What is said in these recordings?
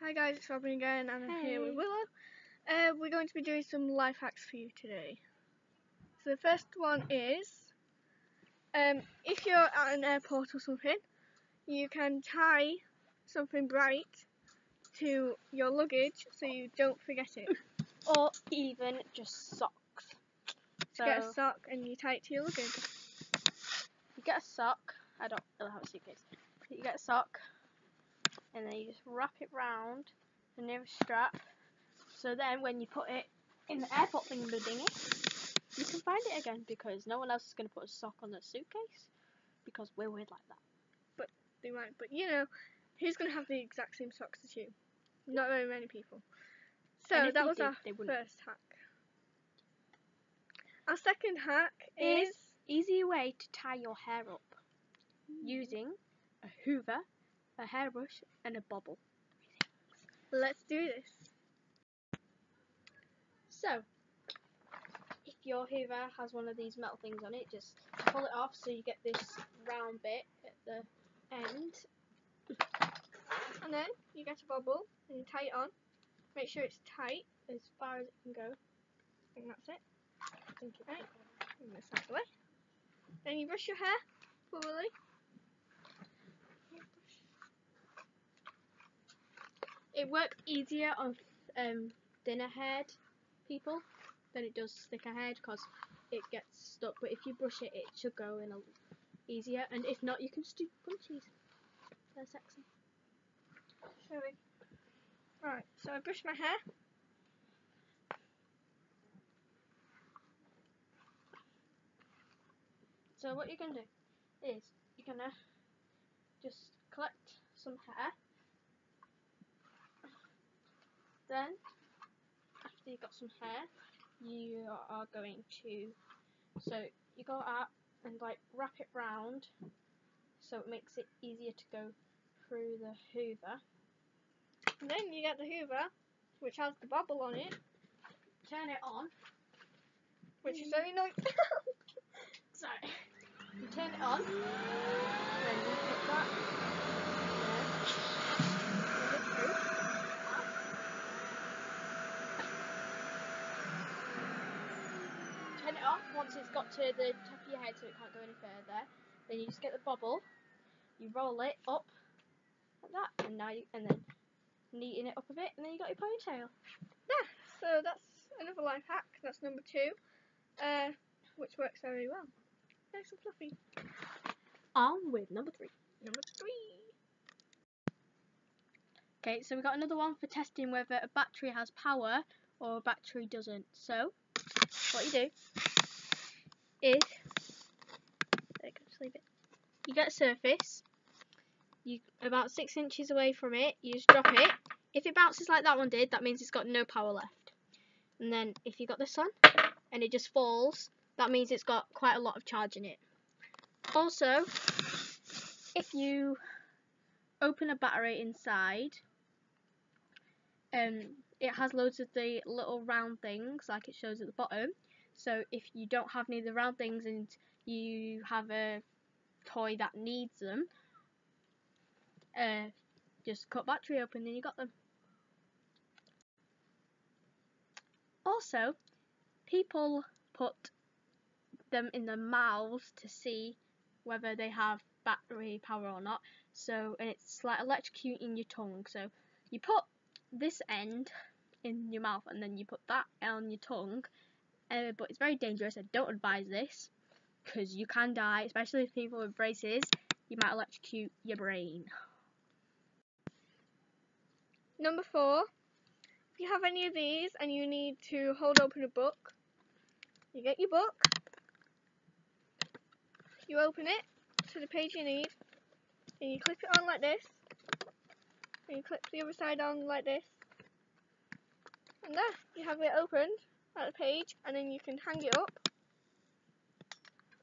Hi guys, it's Robin again, and I'm here with Willow. We're going to be doing some life hacks for you today. So the first one is, if you're at an airport or something, you can tie something bright to your luggage so you don't forget it. Or even just socks. So get a sock and you tie it to your luggage. You get a sock. I don't really have a suitcase. You get a sock, and then you just wrap it round the nearest strap. So then, when you put it in the airport thingy, you can find it again because no one else is going to put a sock on their suitcase because we're weird like that. But they might. But you know, who's going to have the exact same socks as you? Not very many people. So that was our first hack. Our second hack is easy way to tie your hair up using a hoover, a hairbrush, and a bobble. Let's do this. So, if your hoover has one of these metal things on it, just pull it off so you get this round bit at the end. And then you get a bobble and you tie it on. Make sure it's tight As far as it can go. And that's it. Thank you. Right. Move this out of the way. Then you brush your hair thoroughly. It works easier on thinner haired people than it does thicker haired because it gets stuck. But if you brush it, it should go in easier. And if not, you can just do bunchies. They're sexy. Shall we? Right. So I brush my hair. So what you're going to do is you're going to just collect some hair. Then, after you've got some hair, you are going to, so you go out and like wrap it round so it makes it easier to go through the hoover. And then you get the hoover, which has the bobble on it. Turn it on. Which is very noisy. Sorry. You turn it on. Then you put that turn it off once it's got to the top of your head so it can't go any further. Then you just get the bobble, you roll it up like that, and then neaten it up a bit, and then you got your ponytail. Yeah, so that's another life hack. That's number 2, which works very well. Nice and fluffy. On with number 3. Number 3. Okay, so we got another one for testing whether a battery has power or a battery doesn't. So, what you do is, just leave it. You get a surface. You about 6 inches away from it. You just drop it. If it bounces like that one did, that means it's got no power left. And then if you got this one and it just falls, that means it's got quite a lot of charge in it. Also, if you open a battery inside, it has loads of the little round things like it shows at the bottom. So if you don't have any of the round things and you have a toy that needs them, just cut battery open and you got them. Also, people put them in their mouths to see whether they have battery power or not. So, and it's like electrocuting your tongue. So you put this end in your mouth and then you put that on your tongue. But it's very dangerous. I don't advise this because you can die, especially if people with braces. You might electrocute your brain. Number 4. If you have any of these and you need to hold open a book, you get your book, you open it to the page you need, and you clip it on like this, and you clip the other side on like this, and there, you have it opened at the page, and then you can hang it up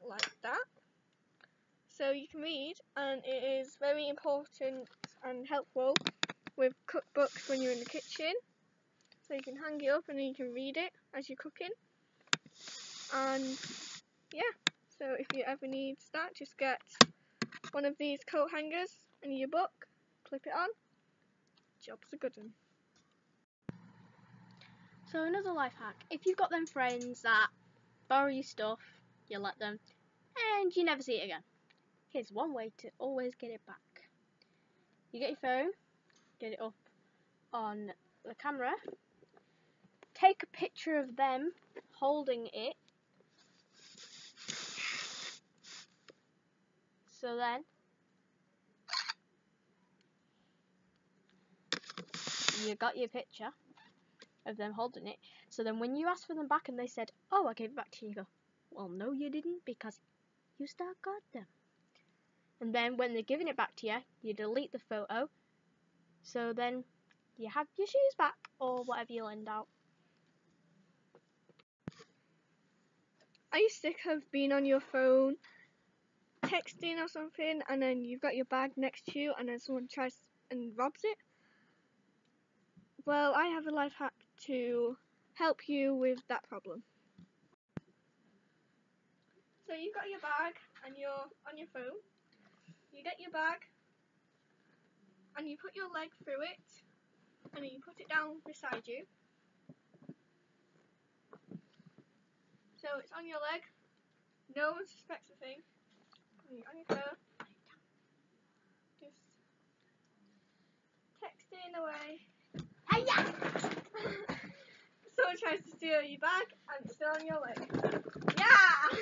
like that, so you can read, and it is very important and helpful with cookbooks when you're in the kitchen. So you can hang it up and then you can read it as you're cooking. And yeah, so if you ever need that, just get one of these coat hangers and your book, clip it on, job's a good one. So another life hack: if you've got them friends that borrow your stuff, you let them, and you never see it again. Here's one way to always get it back. You get your phone, get it up on the camera, take a picture of them holding it, so then you got your picture of them holding it, so then when you ask for them back and they said, oh, I gave it back to you, you go, well, no you didn't, because you still got them. And then when they're giving it back to you, you delete the photo, so then you have your shoes back, or whatever you lend out. Are you sick of being on your phone, texting or something, and then you've got your bag next to you and then someone tries and robs it? Well, I have a life hack to help you with that problem. So you've got your bag and you're on your phone. You get your bag and you put your leg through it and then you put it down beside you. So it's on your leg. No one suspects a thing. When you're on your phone, just texting away. Someone tries to steal your bag and it's still on your leg. Yeah!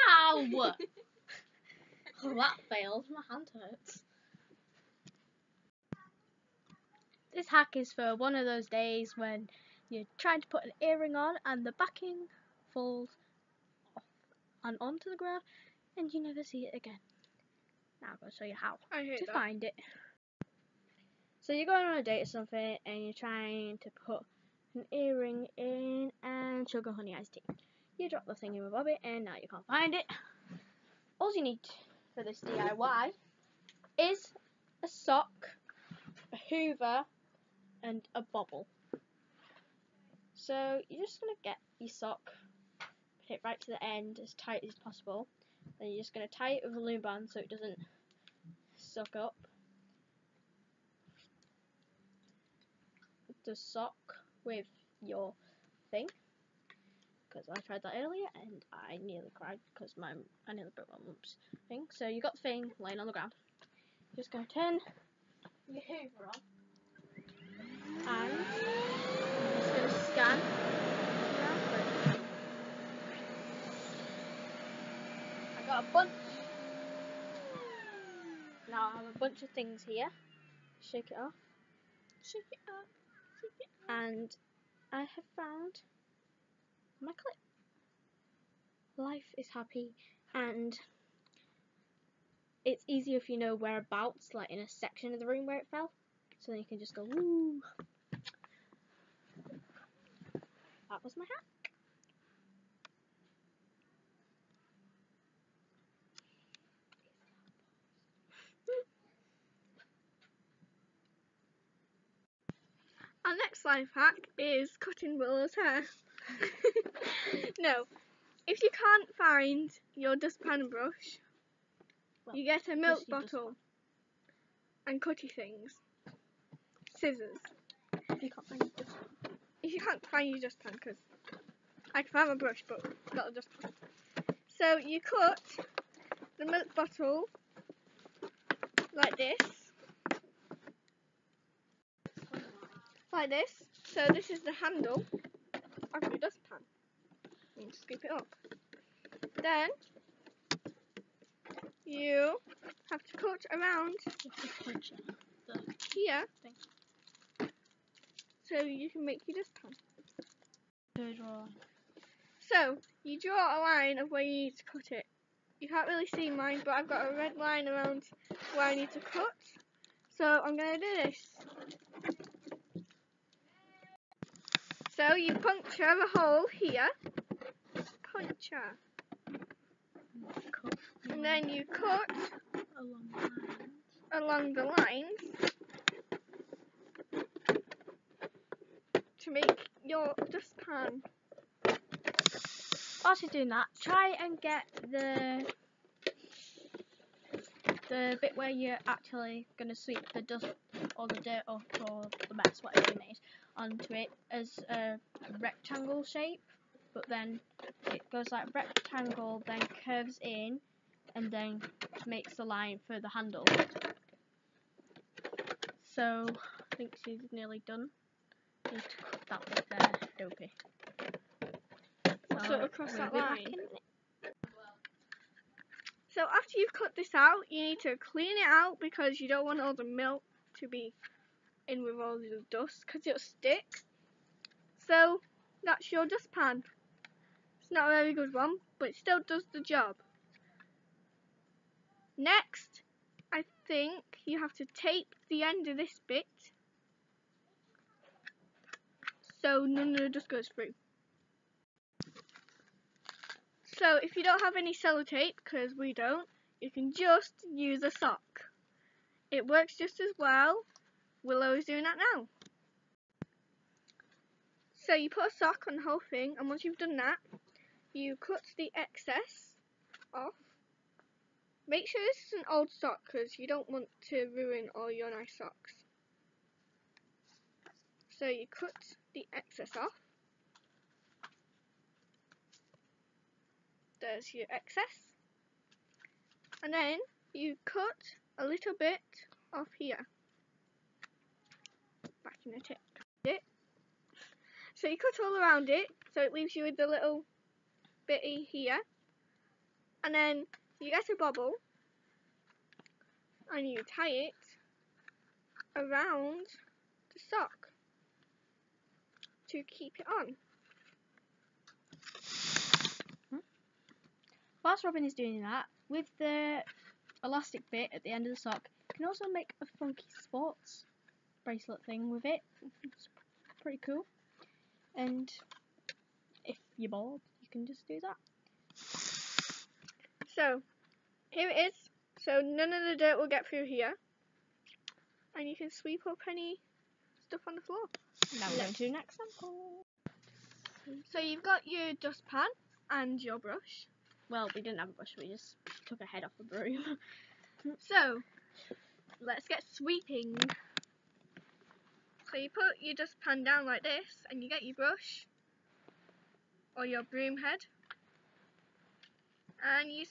Ow! Oh, that failed. My hand hurts. This hack is for one of those days when you're trying to put an earring on and the backing falls off and onto the ground and you never see it again. Now I'm going to show you how I hate to that. find it. So you're going on a date or something and you're trying to put an earring in and sugar honey iced tea. You drop the thing in with Bobby and now you can't find it. All you need for this DIY is a sock, a hoover and a bobble. So you're just going to get your sock, put it right to the end as tight as possible. Then you're just going to tie it with a loom band so it doesn't suck up. The sock with your thing, because I tried that earlier and I nearly cried because I nearly broke my mum's thing. So you got the thing laying on the ground. You're just going to turn your hoover on and I'm just going to scan around for it. I got a bunch. Now I have a bunch of things here. Shake it off. Shake it up. Shake it up. And I have found my clip. Life is happy and it's easier if you know whereabouts, like in a section of the room where it fell. So then you can just go, woo. That was my hack. Our next life hack is cutting Willow's hair. No, if you can't find your dustpan brush, Well, you get a milk just your bottle and cutty things. Scissors. If you can't find your dustpan. If you can't find your dustpan, because I can find my brush, but not a dustpan. So you cut the milk bottle like this. Like this. So this is the handle of your dustpan. You can scoop it up. Then you have to cut around here so you can make your dustpan. So you draw a line of where you need to cut it. You can't really see mine, but I've got a red line around where I need to cut. So I'm going to do this. So you puncture a hole here. Puncture. And then you cut along the lines to make your dustpan. Whilst you're doing that, try and get the bit where you're actually going to sweep the dust all the dirt or the mess, whatever you made, onto it as a rectangle shape, but then it goes like rectangle, then curves in, and then makes the line for the handle. So I think she's nearly done. Need to cut that bit there, dopey. So across that we'll be back line. in a minute. So after you've cut this out, you need to clean it out because you don't want all the milk to be in with all the dust because it'll stick. So that's your dustpan. It's not a very good one, but it still does the job. Next, I think you have to tape the end of this bit so none of the dust goes through. So if you don't have any sellotape, because we don't, you can just use a sock. It works just as well. Willow is doing that now. So you put a sock on the whole thing, and once you've done that, you cut the excess off. Make sure this is an old sock because you don't want to ruin all your nice socks. So you cut the excess off. There's your excess. And then you cut a little bit off here. Back in the tip. So you cut all around it, so it leaves you with the little bitty here. And then you get a bobble and you tie it around the sock to keep it on. Whilst Robin is doing that, with the elastic bit at the end of the sock, you can also make a funky sports bracelet thing with it. It's pretty cool. And if you're bored, you can just do that. So here it is. So none of the dirt will get through here. And you can sweep up any stuff on the floor. Now we're going to the next sample. So you've got your dustpan and your brush. Well, we didn't have a brush, we just took a head off a broom. So let's get sweeping. So you put your dustpan down like this and you get your brush or your broom head and you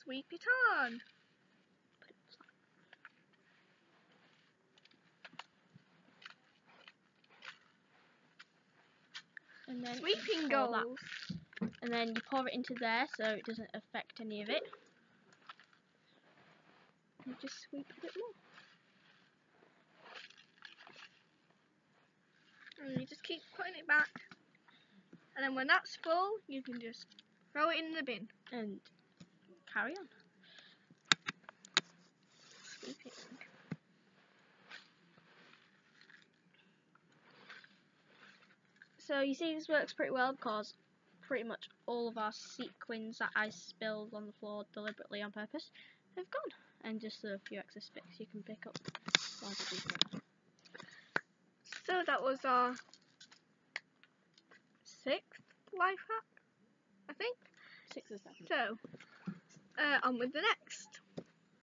sweep it on. And then Sweeping pour that. goals. And then you pour it into there so it doesn't affect any of it. You just sweep a bit more. And you just keep putting it back. And then when that's full, you can just throw it in the bin. And carry on. Sweeping. So you see this works pretty well because pretty much all of our sequins that I spilled on the floor deliberately on purpose have gone. And just a few extra bits you can pick up. So that was our 6th life hack, I think. 6 or 7. So, on with the next.